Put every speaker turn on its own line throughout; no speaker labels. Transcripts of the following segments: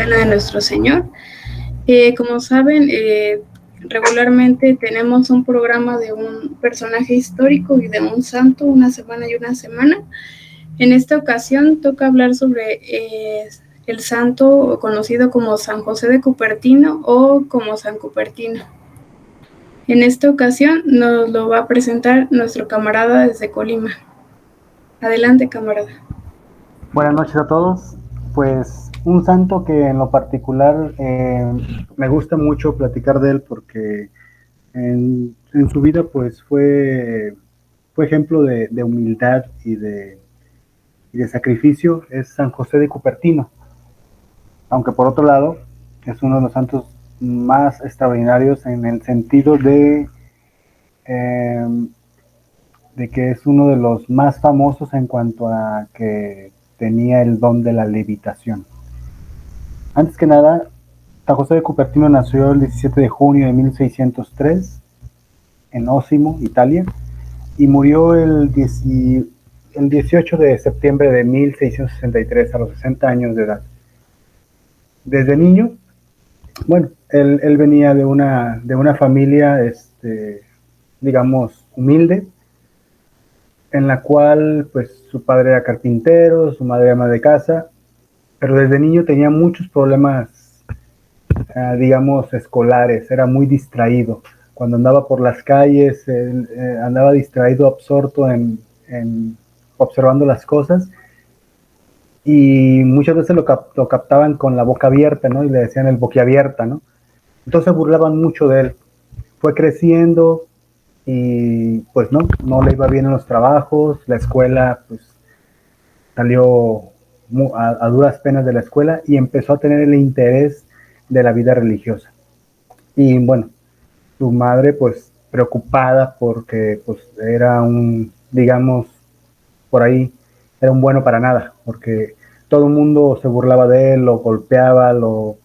Franciscana de Nuestro Señor. Como saben, regularmente tenemos un programa de un personaje histórico y de un santo, una semana y una semana. En esta ocasión toca hablar sobre el santo conocido como San José de Cupertino o como San Cupertino. En esta ocasión nos lo va a presentar nuestro camarada desde Colima. Adelante, camarada.
Buenas noches a todos. Pues un santo que en lo particular me gusta mucho platicar de él porque en su vida pues fue ejemplo de humildad y de sacrificio, es San José de Cupertino. Aunque por otro lado es uno de los santos más extraordinarios en el sentido eh, de que es uno de los más famosos en cuanto a que tenía el don de la levitación. Antes que nada, San José de Cupertino nació el 17 de junio de 1603 en Osimo, Italia, y murió el 18 de septiembre de 1663 a los 60 años de edad. Desde niño, bueno, él venía de una familia, digamos, humilde, en la cual pues su padre era carpintero, su madre ama de casa, pero desde niño tenía muchos problemas, digamos, escolares, era muy distraído. Cuando andaba por las calles, andaba distraído, absorto en observando las cosas, y muchas veces lo captaban con la boca abierta, ¿no? Y le decían el boquiabierta, ¿no? Entonces burlaban mucho de él. Fue creciendo y pues no le iba bien en los trabajos, la escuela pues salió a duras penas de la escuela y empezó a tener el interés de la vida religiosa. Y bueno, su madre pues preocupada porque pues era digamos, por ahí, era un bueno para nada, porque todo el mundo se burlaba de él, lo golpeaba, lo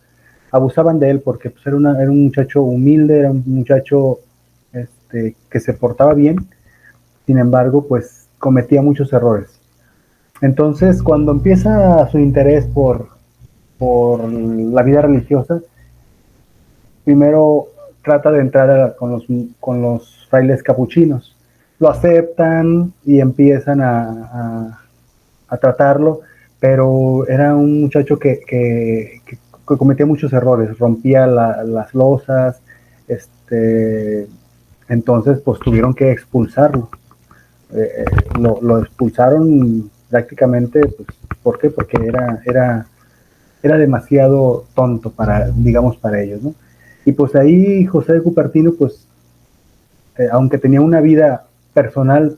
abusaban de él, porque pues era un muchacho humilde, era un muchacho que se portaba bien, sin embargo, pues cometía muchos errores. Entonces, cuando empieza su interés por la vida religiosa, primero trata de entrar con los frailes capuchinos. Lo aceptan y empiezan a tratarlo, pero era un muchacho que cometía muchos errores, rompía las losas, entonces pues tuvieron que expulsarlo. Lo expulsaron prácticamente, pues, ¿por qué? Porque era demasiado tonto digamos, para ellos, ¿no? Y pues ahí José de Cupertino, pues, aunque tenía una vida personal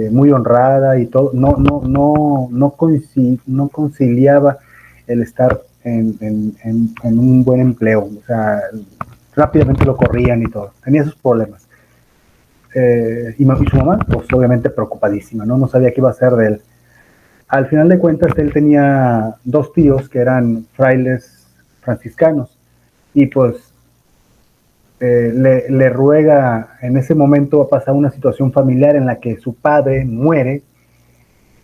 muy honrada y todo, no conciliaba el estar en un buen empleo, o sea, rápidamente lo corrían y todo, tenía sus problemas. Y su mamá, pues obviamente preocupadísima, ¿no? No sabía qué iba a hacer de él. Al final de cuentas, él tenía dos tíos que eran frailes franciscanos y pues le ruega, en ese momento va a pasar una situación familiar en la que su padre muere,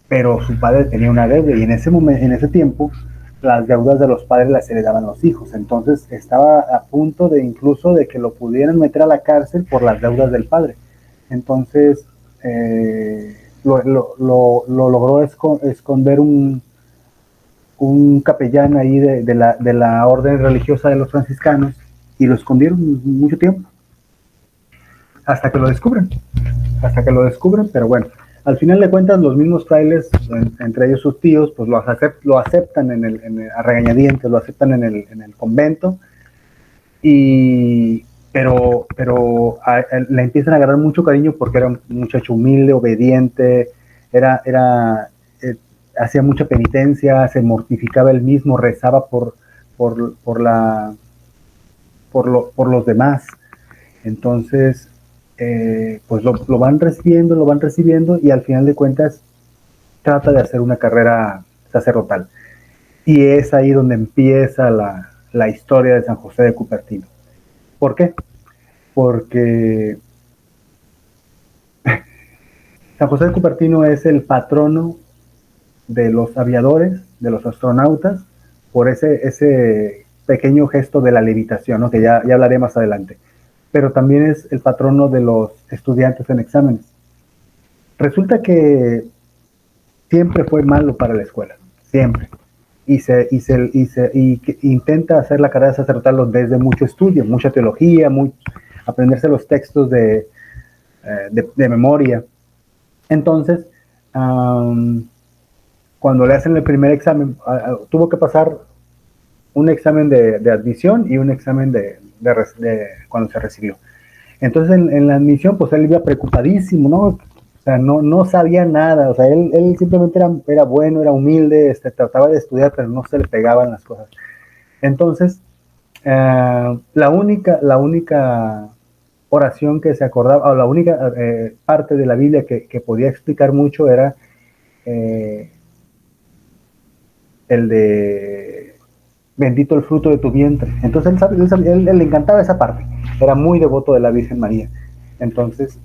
pero su padre tenía una deuda y en ese tiempo las deudas de los padres las heredaban los hijos, entonces estaba a punto de incluso de que lo pudieran meter a la cárcel por las deudas del padre. Entonces lo logró esconder un capellán ahí de la orden religiosa de los franciscanos y lo escondieron mucho tiempo hasta que lo descubren, pero bueno, al final de cuentas los mismos frailes, entre ellos sus tíos, pues lo aceptan a regañadientes, lo aceptan en el convento, pero le empiezan a agarrar mucho cariño porque era un muchacho humilde, obediente, era hacía mucha penitencia, se mortificaba él mismo, rezaba por, por, la, por los demás. Entonces, pues lo van recibiendo y al final de cuentas trata de hacer una carrera sacerdotal. Y es ahí donde empieza la historia de San José de Cupertino. ¿Por qué? Porque San José de Cupertino es el patrono de los aviadores, de los astronautas, por ese pequeño gesto de la levitación, ¿no? Que ya hablaré más adelante. Pero también es el patrono de los estudiantes en exámenes. Resulta que siempre fue malo para la escuela, siempre. Y intenta hacer la carrera sacerdotal desde mucho estudio, mucha teología, aprenderse los textos de memoria. Entonces, cuando le hacen el primer examen, tuvo que pasar un examen de admisión y un examen de cuando se recibió. Entonces, en la admisión, pues él iba preocupadísimo, ¿no? O sea, no sabía nada, o sea, él simplemente era bueno, era humilde, trataba de estudiar, pero no se le pegaban las cosas. Entonces, la única oración que se acordaba, o la única parte de la Biblia que podía explicar mucho era el de bendito el fruto de tu vientre. Entonces él le encantaba esa parte, era muy devoto de la Virgen María. Entonces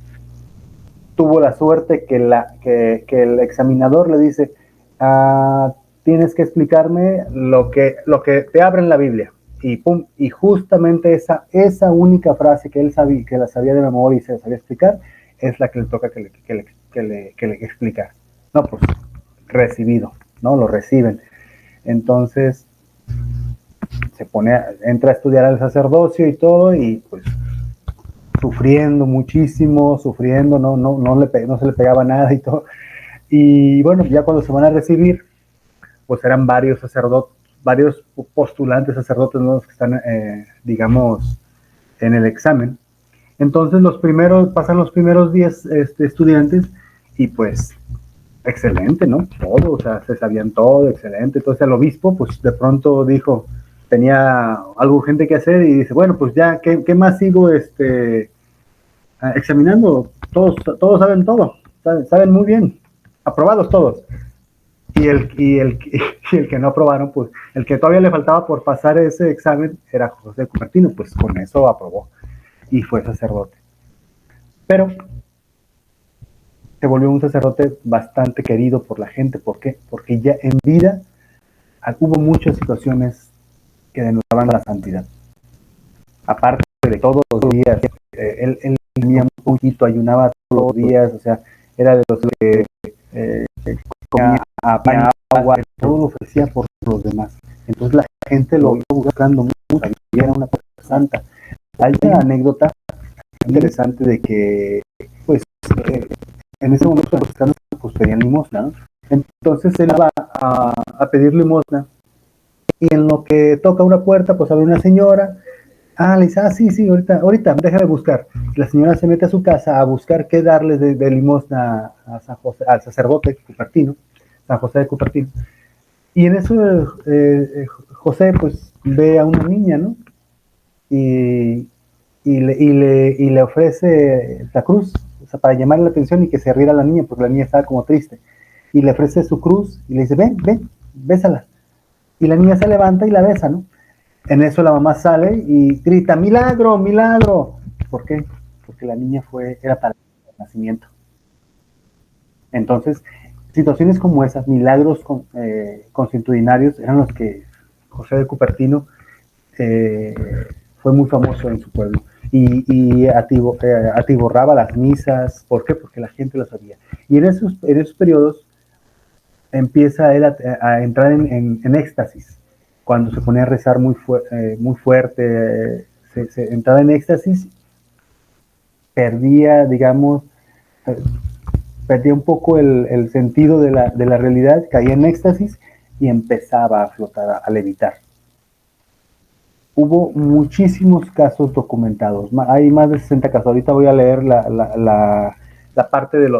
tuvo la suerte que el examinador le dice, tienes que explicarme lo que te abre en la Biblia. Y pum, y justamente esa única frase que él sabía, que la sabía de memoria y se sabía explicar, es la que le toca que le explicar. No, pues recibido, ¿no? Lo reciben. Entonces entra a estudiar al sacerdocio y todo, y pues sufriendo muchísimo, no se le pegaba nada y todo. Y bueno, ya cuando se van a recibir, pues eran varios sacerdotes, varios postulantes sacerdotes, ¿no? Que están, digamos, en el examen. Entonces pasan los primeros 10 estudiantes y pues excelente, ¿no? Todo, o sea, se sabían todo, excelente. Entonces el obispo, pues de pronto tenía algo urgente que hacer y dice, bueno, pues ya, ¿qué más sigo examinando? Todos saben todo, saben muy bien, aprobados todos. Y el que no aprobaron, pues el que todavía le faltaba por pasar ese examen era José de Cupertino, pues con eso aprobó y fue sacerdote. Pero se volvió un sacerdote bastante querido por la gente. ¿Por qué? Porque ya en vida hubo muchas situaciones que denotaban la santidad. Aparte de todos los días, él comía un poquito, ayunaba todos los días, o sea, era de los que comía agua, todo lo ofrecía por los demás. Entonces la gente lo iba buscando mucho, y era una persona santa. Hay una anécdota interesante de que, pues, en ese momento los cristianos pues pedían limosna, ¿no? Entonces él va a pedir limosna y en lo que toca una puerta, pues abre una señora. Le dice, sí, ahorita, déjame buscar. La señora se mete a su casa a buscar qué darles de limosna a San José, al sacerdote Cupertino, San José de Cupertino. Y en eso José pues ve a una niña, ¿no? Y le ofrece la cruz, o sea, para llamarle la atención y que se riera la niña, porque la niña estaba como triste. Y le ofrece su cruz y le dice, ven, bésala. Y la niña se levanta y la besa, ¿no? En eso la mamá sale y grita, milagro, milagro. ¿Por qué? Porque la niña era para el nacimiento. Entonces, situaciones como esas, milagros consuetudinarios, eran los que José de Cupertino fue muy famoso en su pueblo. Y atiborraba las misas. ¿Por qué? Porque la gente lo sabía. Y en esos periodos empieza él a entrar en éxtasis. Cuando se ponía a rezar muy fuerte, se entraba en éxtasis, perdía, digamos, perdía un poco el sentido de la realidad, caía en éxtasis y empezaba a flotar, a levitar. Hubo muchísimos casos documentados, hay más de 60 casos. Ahorita voy a leer la parte de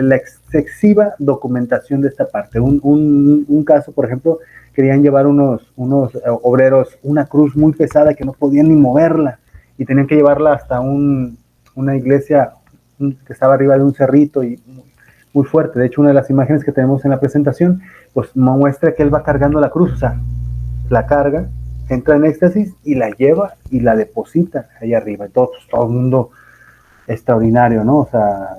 la excesiva documentación de esta parte. Un caso, por ejemplo, querían llevar unos obreros una cruz muy pesada que no podían ni moverla y tenían que llevarla hasta una iglesia que estaba arriba de un cerrito y muy fuerte. De hecho, una de las imágenes que tenemos en la presentación pues muestra que él va cargando la cruz, o sea, la carga, entra en éxtasis y la lleva y la deposita ahí arriba. Todo el mundo extraordinario, ¿no? O sea,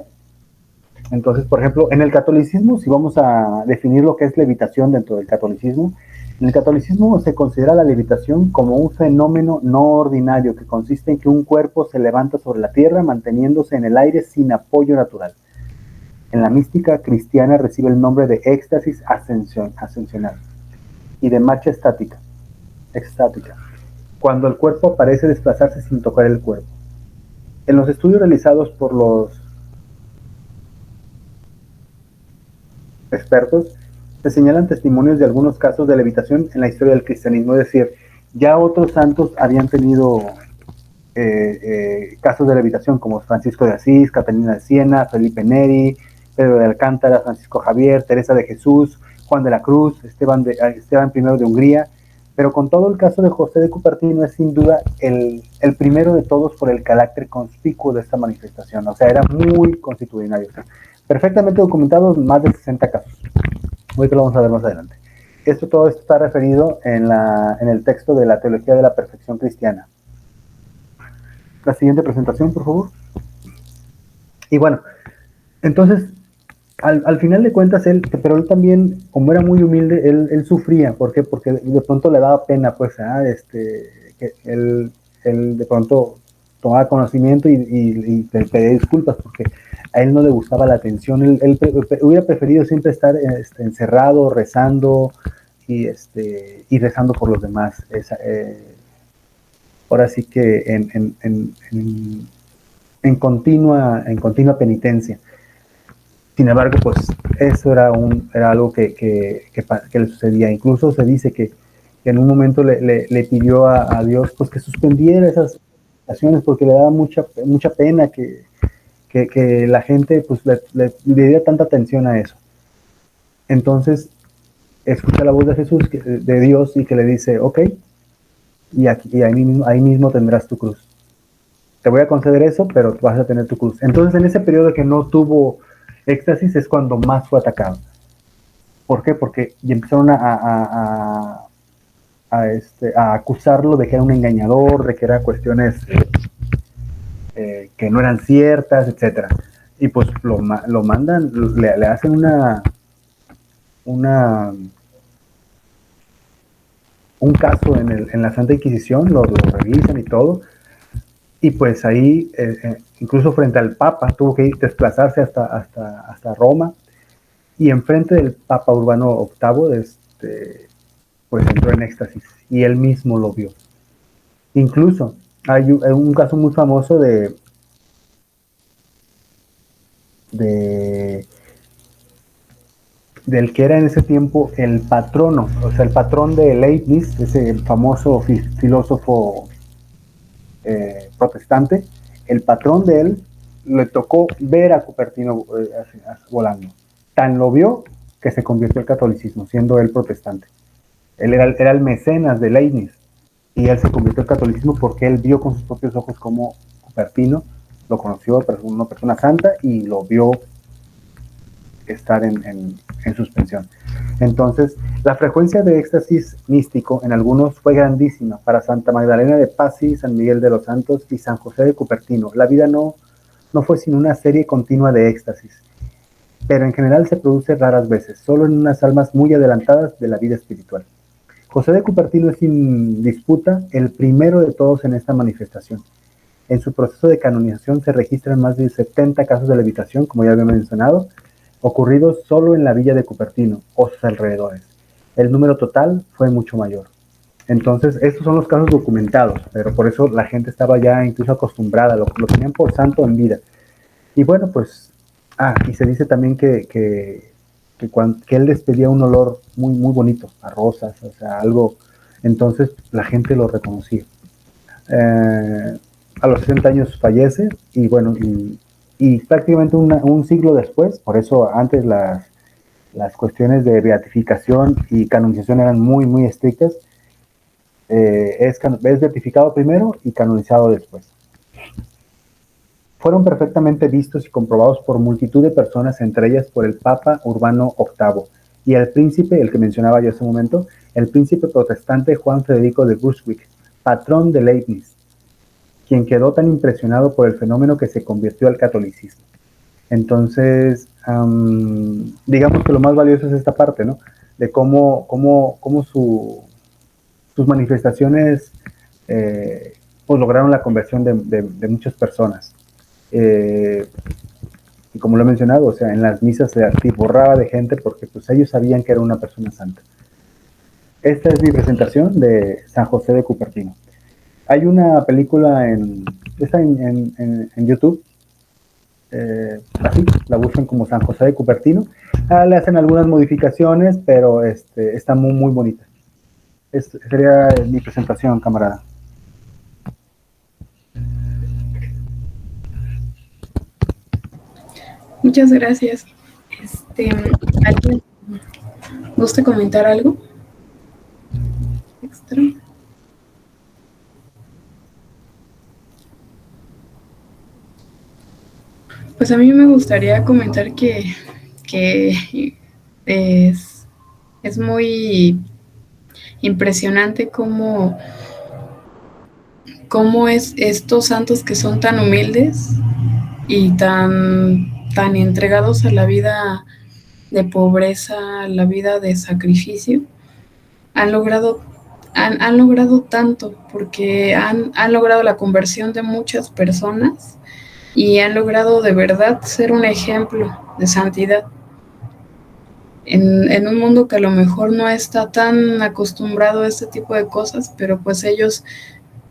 entonces, por ejemplo, en el catolicismo, si vamos a definir lo que es levitación dentro del catolicismo, En el catolicismo se considera la levitación como un fenómeno no ordinario que consiste en que un cuerpo se levanta sobre la tierra manteniéndose en el aire sin apoyo natural. En la mística cristiana recibe el nombre de éxtasis ascensional y de marcha extática, cuando el cuerpo parece desplazarse sin tocar el cuerpo. En los estudios realizados por los expertos, se señalan testimonios de algunos casos de levitación en la historia del cristianismo, es decir, ya otros santos habían tenido casos de levitación, como Francisco de Asís, Catalina de Siena, Felipe Neri, Pedro de Alcántara, Francisco Javier, Teresa de Jesús, Juan de la Cruz, Esteban I de Hungría, pero con todo el caso de José de Cupertino es sin duda el primero de todos por el carácter conspicuo de esta manifestación, o sea, era muy constitucionario. Perfectamente documentados más de 60 casos. Ahorita lo vamos a ver más adelante. Todo esto está referido en el texto de la Teología de la Perfección Cristiana. La siguiente presentación, por favor. Y bueno, entonces, al final de cuentas, pero él también, como era muy humilde, él sufría. ¿Por qué? Porque de pronto le daba pena, pues, que él de pronto tomaba conocimiento y pedía disculpas, porque a él no le gustaba la atención. Él hubiera preferido siempre estar encerrado, rezando y rezando por los demás. Ahora sí que en continua penitencia. Sin embargo, pues eso era algo que le sucedía. Incluso se dice que en un momento le pidió a Dios pues que suspendiera esas acciones porque le daba mucha pena que la gente pues le diera tanta atención a eso. Entonces escucha la voz de Jesús, de Dios, y que le dice, ok, y ahí mismo tendrás tu cruz. Te voy a conceder eso, pero vas a tener tu cruz. Entonces, en ese periodo que no tuvo éxtasis es cuando más fue atacado. ¿Por qué? Porque empezaron a acusarlo de que era un engañador, de que eran cuestiones que no eran ciertas, etc. Y pues lo mandan, le hacen un caso en la Santa Inquisición, lo revisan y todo, y pues ahí, incluso frente al Papa, tuvo que desplazarse hasta Roma, y enfrente del Papa Urbano VIII, pues entró en éxtasis, y él mismo lo vio. Incluso hay un caso muy famoso del que era en ese tiempo el patrono, o sea, el patrón de Leibniz, ese famoso filósofo protestante. El patrón de él le tocó ver a Cupertino volando. Tan lo vio que se convirtió al catolicismo, siendo él protestante. Él era el mecenas de Leibniz, y él se convirtió al catolicismo porque él vio con sus propios ojos cómo Cupertino lo conoció, una persona santa, y lo vio estar en suspensión. Entonces, la frecuencia de éxtasis místico en algunos fue grandísima. Para Santa Magdalena de Pazzi, San Miguel de los Santos y San José de Cupertino, la vida no fue sino una serie continua de éxtasis, pero en general se produce raras veces, solo en unas almas muy adelantadas de la vida espiritual. José de Cupertino es sin disputa el primero de todos en esta manifestación. En su proceso de canonización se registran más de 70 casos de levitación, como ya había mencionado, ocurridos solo en la villa de Cupertino o sus alrededores. El número total fue mucho mayor. Entonces, estos son los casos documentados, pero por eso la gente estaba ya incluso acostumbrada, lo tenían por santo en vida. Y bueno, pues, y se dice también que él despedía un olor muy, muy bonito, a rosas, o sea, algo, entonces la gente lo reconocía. A los 60 años fallece, y bueno, y prácticamente un siglo después, por eso antes las cuestiones de beatificación y canonización eran muy, muy estrictas, es beatificado primero y canonizado después. Fueron perfectamente vistos y comprobados por multitud de personas, entre ellas por el Papa Urbano VIII y el príncipe, el que mencionaba yo hace un momento, el príncipe protestante Juan Federico de Brunswick, patrón de Leibniz, quien quedó tan impresionado por el fenómeno que se convirtió al catolicismo. Entonces, digamos que lo más valioso es esta parte, ¿no? de cómo sus manifestaciones pues lograron la conversión de muchas personas. Y como lo he mencionado, o sea, en las misas se atiborraba de gente porque pues ellos sabían que era una persona santa. Esta es mi presentación de San José de Cupertino. Hay una película está en YouTube, así, la buscan como San José de Cupertino. Le hacen algunas modificaciones, pero está muy, muy bonita. Sería mi presentación, camarada.
Muchas gracias. ¿Alguien gusta comentar algo extra? Pues a mí me gustaría comentar que es muy impresionante cómo es estos santos que son tan humildes y tan entregados a la vida de pobreza, a la vida de sacrificio, han logrado tanto, porque han logrado la conversión de muchas personas y han logrado de verdad ser un ejemplo de santidad en un mundo que a lo mejor no está tan acostumbrado a este tipo de cosas, pero pues ellos,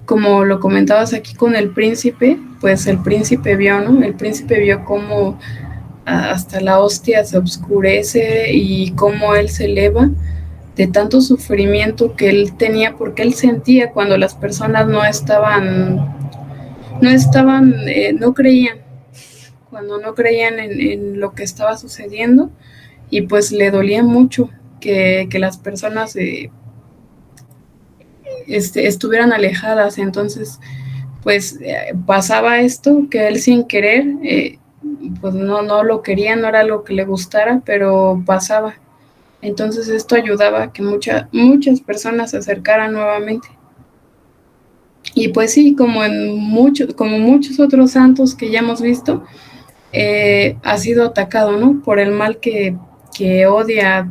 como lo comentabas aquí con el príncipe, pues el príncipe vio, ¿no? El príncipe vio cómo hasta la hostia se oscurece y cómo él se eleva de tanto sufrimiento que él tenía, porque él sentía cuando las personas no creían, cuando no creían en lo que estaba sucediendo, y pues le dolía mucho que las personas estuvieran alejadas. Entonces pues pasaba esto, que él sin querer pues no lo quería, no era algo que le gustara, pero pasaba. Entonces esto ayudaba a que muchas personas se acercaran nuevamente. Y pues sí, como muchos otros santos que ya hemos visto, ha sido atacado, ¿no? Por el mal que odia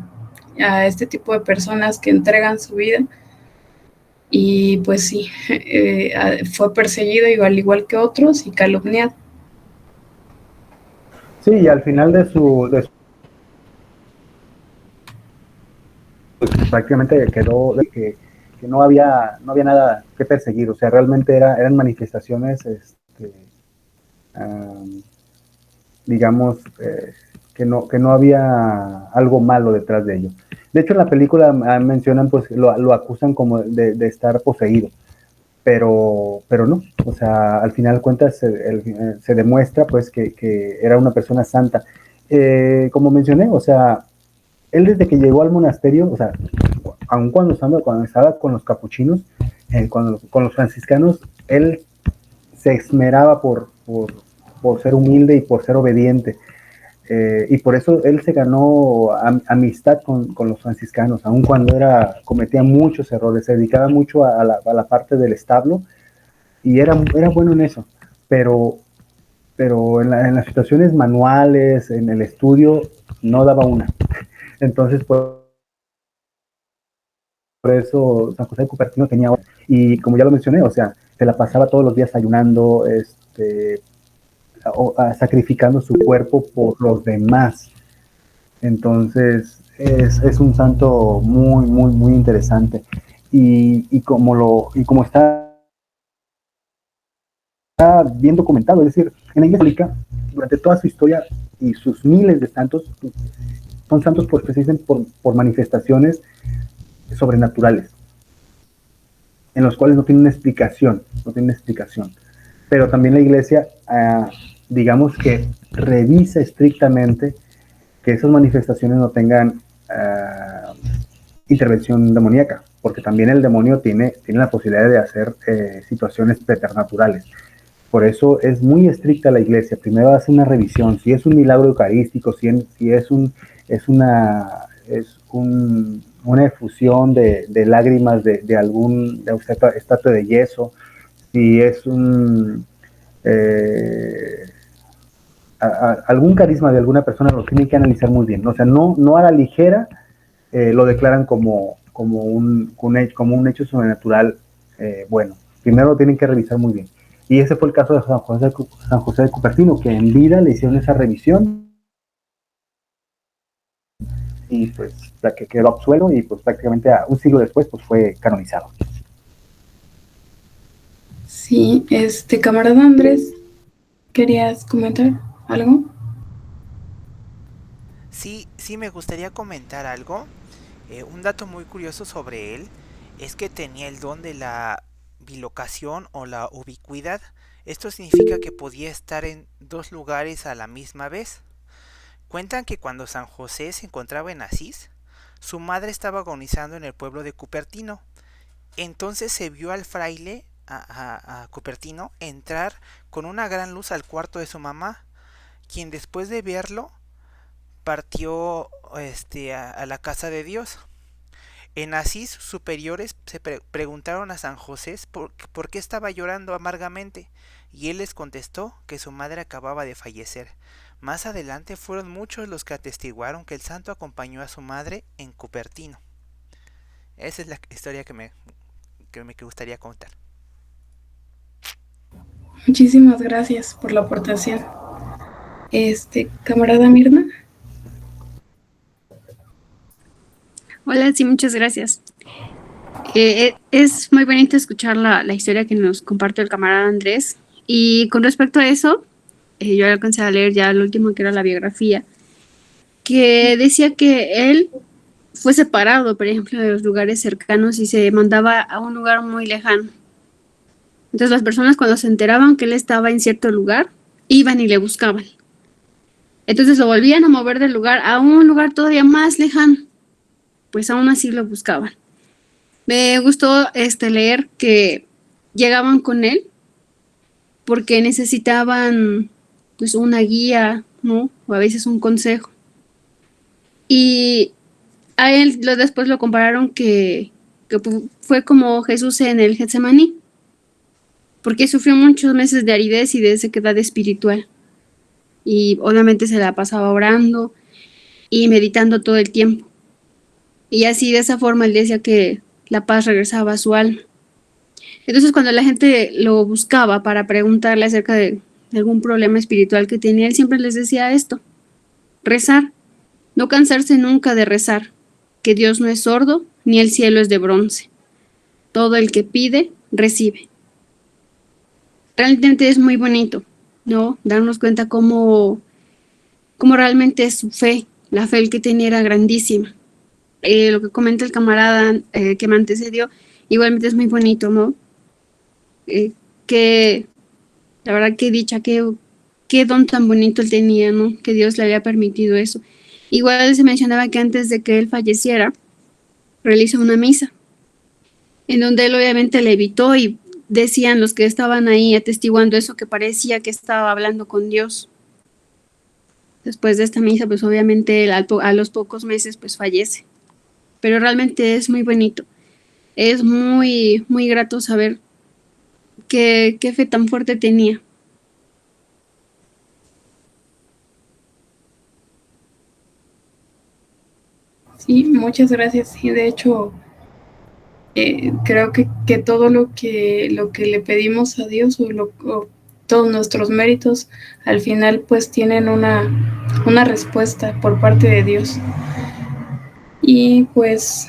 a este tipo de personas que entregan su vida. Y pues sí, fue perseguido al igual que otros y calumniado.
Sí, y al final pues, prácticamente quedó de que no había nada que perseguir, o sea, realmente eran manifestaciones, um, digamos, que no había algo malo detrás de ello. De hecho, en la película mencionan, pues, lo acusan como de estar poseído, pero no, o sea, al final de cuentas se demuestra, pues, que era una persona santa. Como mencioné, o sea, él desde que llegó al monasterio, o sea, aun cuando estaba con los capuchinos, con los franciscanos, él se esmeraba por ser humilde y por ser obediente. Y por eso él se ganó amistad con los franciscanos, aun cuando cometía muchos errores, se dedicaba mucho a la parte del establo y era bueno en eso, pero en las situaciones manuales, en el estudio, no daba una. Entonces, por eso San José de Cupertino tenía, y como ya lo mencioné, o sea, se la pasaba todos los días ayunando, sacrificando su cuerpo por los demás. Entonces, es un santo muy, muy, muy interesante. Y como está bien documentado, es decir, en la Iglesia Católica, durante toda su historia y sus miles de santos, son santos porque se dicen por manifestaciones sobrenaturales, en los cuales no tienen explicación, Pero también la Iglesia, digamos que revisa estrictamente que esas manifestaciones no tengan intervención demoníaca, porque también el demonio tiene la posibilidad de hacer situaciones preternaturales. Por eso es muy estricta la Iglesia. Primero hace una revisión, si es un milagro eucarístico, si una efusión de lágrimas de algún estatua de yeso, si es algún carisma de alguna persona, lo tienen que analizar muy bien. O sea, no a la ligera lo declaran como un hecho sobrenatural bueno. Primero lo tienen que revisar muy bien. Y ese fue el caso de San José de Cupertino, que en vida le hicieron esa revisión y pues la que quedó absuelto y pues prácticamente un siglo después pues fue canonizado.
Sí, camarada Andrés, ¿querías comentar algo?
Sí, sí, me gustaría comentar algo. Un dato muy curioso sobre él es que tenía el don de la bilocación o la ubicuidad. Esto significa que podía estar en dos lugares a la misma vez. Cuentan que cuando San José se encontraba en Asís, su madre estaba agonizando en el pueblo de Cupertino. Entonces se vio al fraile, a Cupertino, entrar con una gran luz al cuarto de su mamá, quien después de verlo partió a la casa de Dios. En Asís, sus superiores se preguntaron a San José por qué estaba llorando amargamente, y él les contestó que su madre acababa de fallecer. Más adelante fueron muchos los que atestiguaron que el santo acompañó a su madre en Cupertino. Esa es la historia que me gustaría contar.
Muchísimas gracias por la aportación. Camarada Mirna.
Hola, sí, muchas gracias. Es muy bonito escuchar la historia que nos compartió el camarada Andrés. Y con respecto a eso, yo alcancé a leer ya lo último que era la biografía, que decía que él fue separado, por ejemplo, de los lugares cercanos y se mandaba a un lugar muy lejano. Entonces las personas cuando se enteraban que él estaba en cierto lugar, iban y le buscaban. Entonces lo volvían a mover del lugar a un lugar todavía más lejano, pues aún así lo buscaban. Me gustó leer que llegaban con él porque necesitaban pues una guía, ¿no? O a veces un consejo. Y a él después lo compararon que fue como Jesús en el Getsemaní, porque sufrió muchos meses de aridez y de sequedad espiritual. Y obviamente se la pasaba orando y meditando todo el tiempo. Y así de esa forma él decía que la paz regresaba a su alma. Entonces cuando la gente lo buscaba para preguntarle acerca de algún problema espiritual que tenía, él siempre les decía esto: rezar, no cansarse nunca de rezar, que Dios no es sordo, ni el cielo es de bronce. Todo el que pide, recibe. Realmente es muy bonito, ¿no? Darnos cuenta cómo realmente es su fe, la fe que tenía era grandísima. Lo que comenta el camarada que me antecedió, igualmente es muy bonito, ¿no? Que la verdad que dicha, qué don tan bonito él tenía, ¿no? Que Dios le había permitido eso. Igual se mencionaba que antes de que él falleciera, realizó una misa, en donde él obviamente le evitó y decían los que estaban ahí atestiguando eso que parecía que estaba hablando con Dios. Después de esta misa, pues obviamente él, a los pocos meses pues fallece. Pero realmente es muy bonito. Es muy, muy grato saber qué fe tan fuerte tenía.
Sí, muchas gracias. Y de hecho, creo que todo lo que le pedimos a Dios o todos nuestros méritos al final pues tienen una respuesta por parte de Dios. Y pues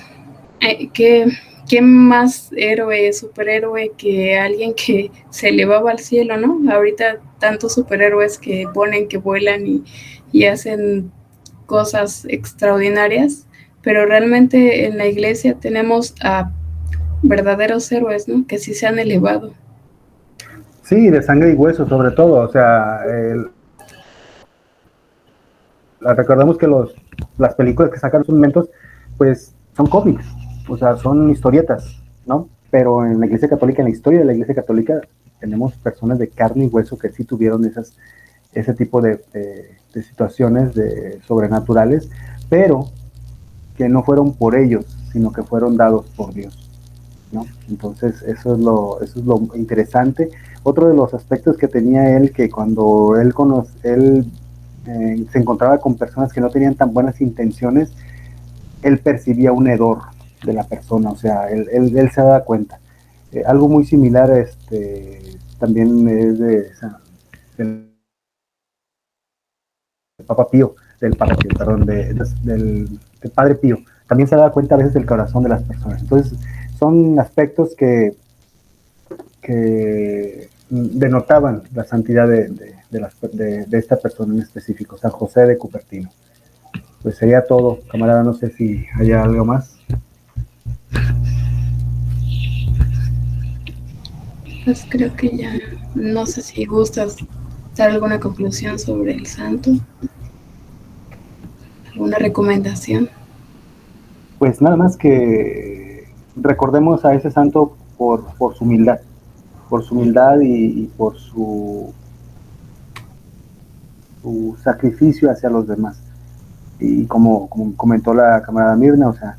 qué más héroe, superhéroe que alguien que se elevaba al cielo, ¿no? Ahorita tantos superhéroes que ponen que vuelan y hacen cosas extraordinarias, pero realmente en la iglesia tenemos a verdaderos héroes, ¿no? Que sí se han elevado.
Sí, de sangre y hueso sobre todo, o sea, recordemos que las películas que sacan sus momentos, pues son cómics, o sea, son historietas, ¿no? Pero en la Iglesia Católica, en la historia de la Iglesia Católica, tenemos personas de carne y hueso que sí tuvieron ese tipo de situaciones sobrenaturales, pero que no fueron por ellos, sino que fueron dados por Dios, ¿no? Entonces, eso es lo interesante. Otro de los aspectos que tenía él, que cuando él se encontraba con personas que no tenían tan buenas intenciones, él percibía un hedor de la persona, o sea, él se daba cuenta. Algo muy similar también es del Papa Pío, del Papa Pío, perdón, del Padre Pío. También se daba cuenta a veces del corazón de las personas. Entonces, son aspectos que denotaban la santidad de esta persona en específico, San José de Cupertino. Pues sería todo, camarada, no sé si hay algo más.
Pues creo que ya, no sé si gustas dar alguna conclusión sobre el santo, alguna recomendación.
Pues nada más que recordemos a ese santo por su humildad, y por su sacrificio hacia los demás. Y como comentó la camarada Mirna, o sea,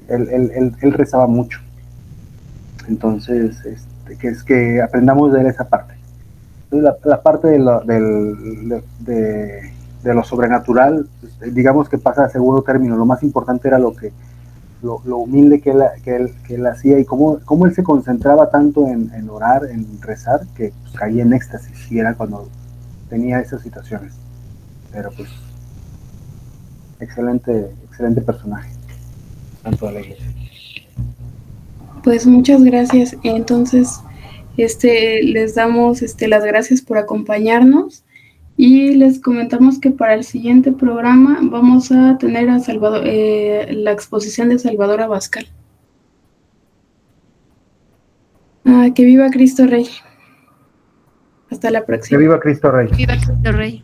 él rezaba mucho. Entonces, que es que aprendamos de él esa parte. Entonces, la parte de lo sobrenatural, digamos que pasa a segundo término. Lo más importante era lo humilde que él hacía, y cómo él se concentraba tanto en orar, en rezar, que pues, caía en éxtasis, y era cuando tenía esas situaciones. Pero pues, excelente personaje, tanto de la iglesia.
Pues muchas gracias. Entonces, les damos las gracias por acompañarnos y les comentamos que para el siguiente programa vamos a tener a Salvador, la exposición de Salvador Abascal. Que viva Cristo Rey. Hasta la próxima.
Que viva Cristo Rey.
Viva Cristo Rey.